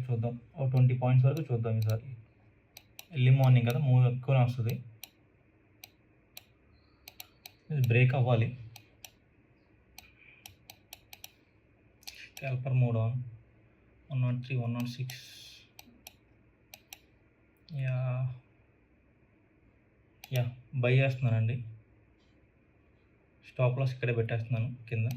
చూద్దాం. ఒక 20 పాయింట్స్ వరకు చూద్దాం ఈసారి. ఎర్లీ మార్నింగ్ కదా, మూవ్ ఎక్కువనే వస్తుంది. ఇది బ్రేక్ అవ్వాలి. స్కాల్పర్ మోడ్ ఆన్. 103, 106. యా బై చేస్తున్నానండి. స్టాప్ లాస్ ఇక్కడే పెట్టేస్తున్నాను కింద.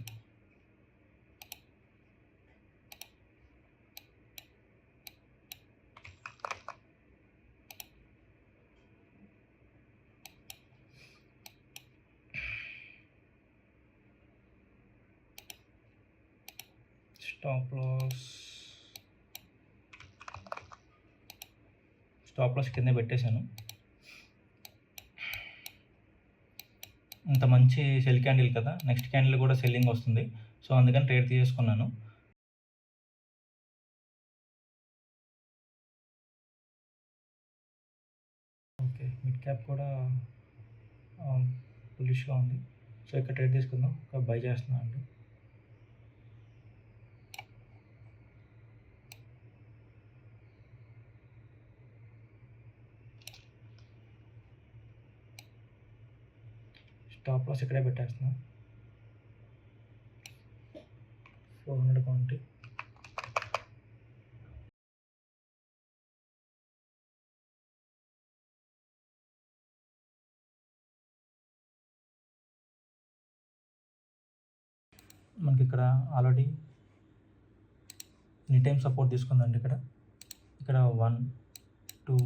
స్టాప్ లాస్ కింద పెట్టేశాను. ఇంత మంచి సెల్ క్యాండిల్ కదా, నెక్స్ట్ క్యాండిల్ కూడా సెల్లింగ్ వస్తుంది. సో అందుకని ట్రేడ్ తీసుకున్నాను. ఓకే, మిడ్ క్యాప్ కూడా బులిష్గా ఉంది. సో ఇక్కడ ట్రేడ్ తీసుకుందాం. ఒక బై చేస్తున్నాను అండి. స్టాప్ లాస్ ఇక్కడే పెట్టేస్తున్నాం. 400 క్వాంటిటీ. మనకి ఇక్కడ ఆల్రెడీ ఎనీ టైం సపోర్ట్ తీసుకుందండి. ఇక్కడ 1, 2,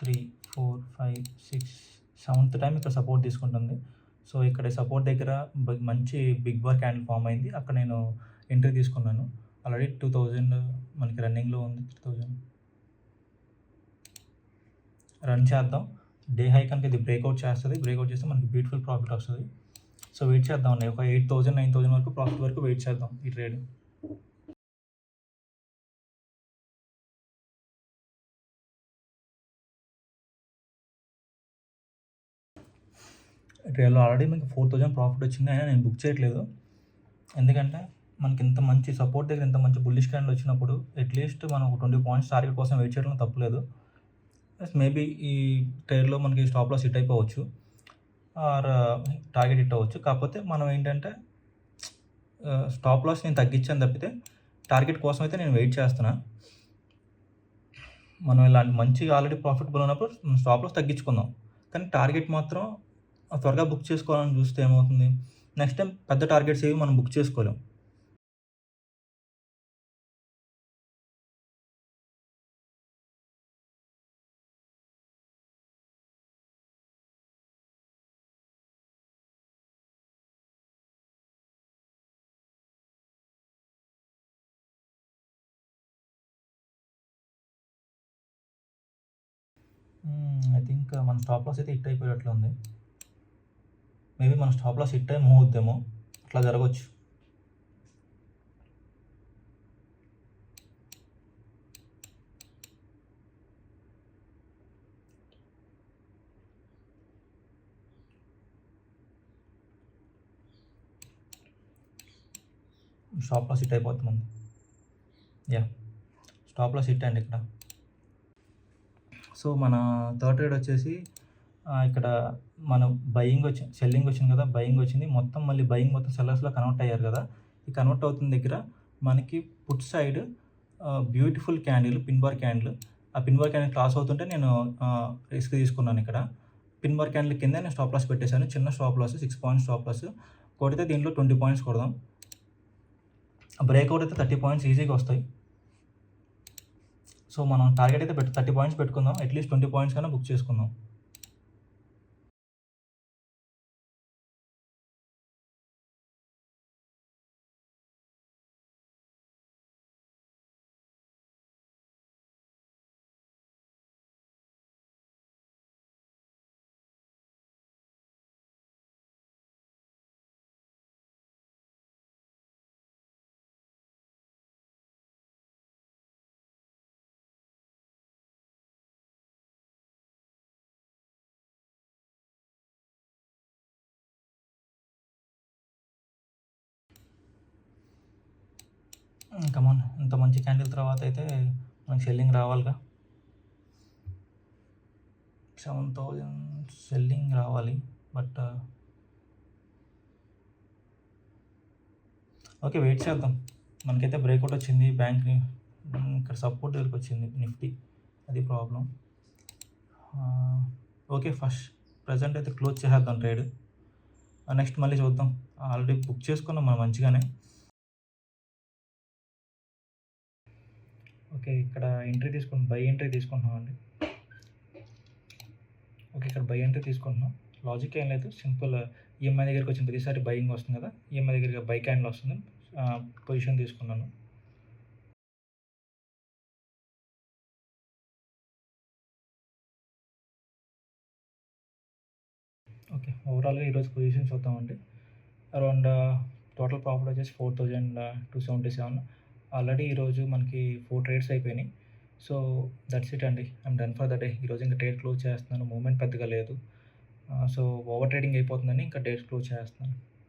3, 4, 5, 6, 7th టైం ఇక్కడ సపోర్ట్ తీసుకుంటుంది. సో ఇక్కడ సపోర్ట్ దగ్గర మంచి బిగ్ బార్ క్యాండిల్ ఫామ్ అయింది. అక్కడ నేను ఎంట్రీ తీసుకున్నాను. ఆల్రెడీ 2000 మనకి రన్నింగ్లో ఉంది. 3000 రన్ చేద్దాం. డే హై కనుక ఇది బ్రేక్అవుట్ చేస్తుంది. బ్రేక్అవుట్ చేస్తే మనకి బ్యూటిఫుల్ ప్రాఫిట్ వస్తుంది. సో వెయిట్ చేద్దాం అండి. ఒక 8000, 9000 వరకు ప్రాఫిట్ వరకు వెయిట్ చేద్దాం ఈ ట్రేడ్. ట్రేడ్లో ఆల్రెడీ మనకి 4000 ప్రాఫిట్ వచ్చింది. అయినా నేను బుక్ చేయట్లేదు. ఎందుకంటే మనకి ఇంత మంచి సపోర్ట్ దగ్గర ఇంత మంచి బుల్లిష్ క్యాండిల్ వచ్చినప్పుడు అట్లీస్ట్ మనం ఒక 20 పాయింట్స్ టార్గెట్ కోసం వెయిట్ చేయడం తప్పలేదు. మేబీ ఈ ట్రేడ్లో మనకి స్టాప్ లాస్ హిట్ అయిపోవచ్చు, ఆర్ టార్గెట్ హిట్ అవ్వచ్చు. కాకపోతే మనం ఏంటంటే స్టాప్ లాస్ నేను తగ్గించాను తప్పితే టార్గెట్ కోసం అయితే నేను వెయిట్ చేస్తున్నా. మనం ఇలాంటి మంచిగా ఆల్రెడీ ప్రాఫిటబుల్ ఉన్నప్పుడు స్టాప్ లాస్ తగ్గించుకుందాం. కానీ టార్గెట్ మాత్రం త్వరగా బుక్ చేసుకోవాలని చూస్తే ఏమవుతుంది, నెక్స్ట్ టైం పెద్ద టార్గెట్స్ ఏవి మనం బుక్ చేసుకోలేం. ఐ థింక్ మన స్టాప్ లాస్ అయితే హిట్ అయిపోయేటట్లు ఉంది. మేబీ మన స్టాప్ లాస్ హిట్ అయి మూవ్ అవుద్దేమో, అట్లా జరగవచ్చు. స్టాప్ లాస్ హిట్ అయిపోతుంది. స్టాప్ లాస్ హిట్ అండి ఇక్కడ. సో మన థర్డ్ ట్రేడ్ వచ్చేసి ఇక్కడ మనం సెల్లింగ్ వచ్చింది కదా, బయింగ్ వచ్చింది. మొత్తం మళ్ళీ బయింగ్ మొత్తం సెల్లర్స్లో కన్వర్ట్ అయ్యారు కదా. ఈ కన్వర్ట్ అవుతున్న దగ్గర మనకి put side beautiful candle, pin bar candle. ఆ పిన్ బార్ క్యాండిల్ క్లాస్ అవుతుంటే నేను రిస్క్ తీసుకున్నాను. ఇక్కడ పిన్ బార్ క్యాండిల్ కింద నేను స్టాప్ లాస్ పెట్టేశాను. చిన్న stop loss, 6 points stop loss కొడితే దీంట్లో 20 పాయింట్స్ కొడదాం. బ్రేక్అవుట్ అయితే 30 పాయింట్స్ ఈజీగా వస్తాయి. సో మనం టార్గెట్ అయితే 30 పాయింట్స్ పెట్టుకుందాం. అట్లీస్ట్ 20 పాయింట్స్ కన్నా బుక్ చేసుకుందాం. కమాన్, ఇంత మంచి క్యాండిల్ తర్వాత అయితే మనకి సెల్లింగ్ రావాలిగా. 7,000 సెల్లింగ్ రావాలి. బట్ ఓకే, వెయిట్ చేద్దాం. మనకైతే బ్రేక్అవుట్ వచ్చింది బ్యాంక్‌ని. ఇక్కడ సపోర్ట్ దగ్గరికి వచ్చింది నిఫ్టీ. అది ప్రాబ్లమ్. ఓకే, ఫస్ట్ ప్రెజెంట్ అయితే క్లోజ్ చేసేద్దాం ట్రేడ్. నెక్స్ట్ మళ్ళీ చూద్దాం. ఆల్రెడీ బుక్ చేసుకున్నాం మనం మంచిగానే. ఓకే, ఇక్కడ బై ఎంట్రీ తీసుకుంటున్నామండి. ఓకే, ఇక్కడ బై ఎంట్రీ తీసుకుంటున్నాం. లాజిక్ ఏం లేదు, సింపుల్. ఈఎంఐ దగ్గరికి వచ్చిన ప్రతిసారి బయింగ్ వస్తుంది కదా, ఈఎంఐ దగ్గరికి బై క్యాండిల్ వస్తుంది. పొజిషన్ తీసుకున్నాను. ఓకే, ఓవరాల్గా ఈరోజు పొజిషన్ చూద్దామండి. అరౌండ్ టోటల్ ప్రాఫిట్ వచ్చేసి 4,277. ఆల్రెడీ ఈరోజు మనకి 4 ట్రేడ్స్ అయిపోయినాయి. సో దట్స్ ఇట్ అండి. I'm done for the day. ఈరోజు ఇంకా ట్రేడ్ క్లోజ్ చేస్తున్నాను. మూవ్మెంట్ పెద్దగా లేదు. సో ఓవర్ ట్రేడింగ్ అయిపోతుందని ఇంకా డేట్ క్లోజ్ చేస్తున్నాను.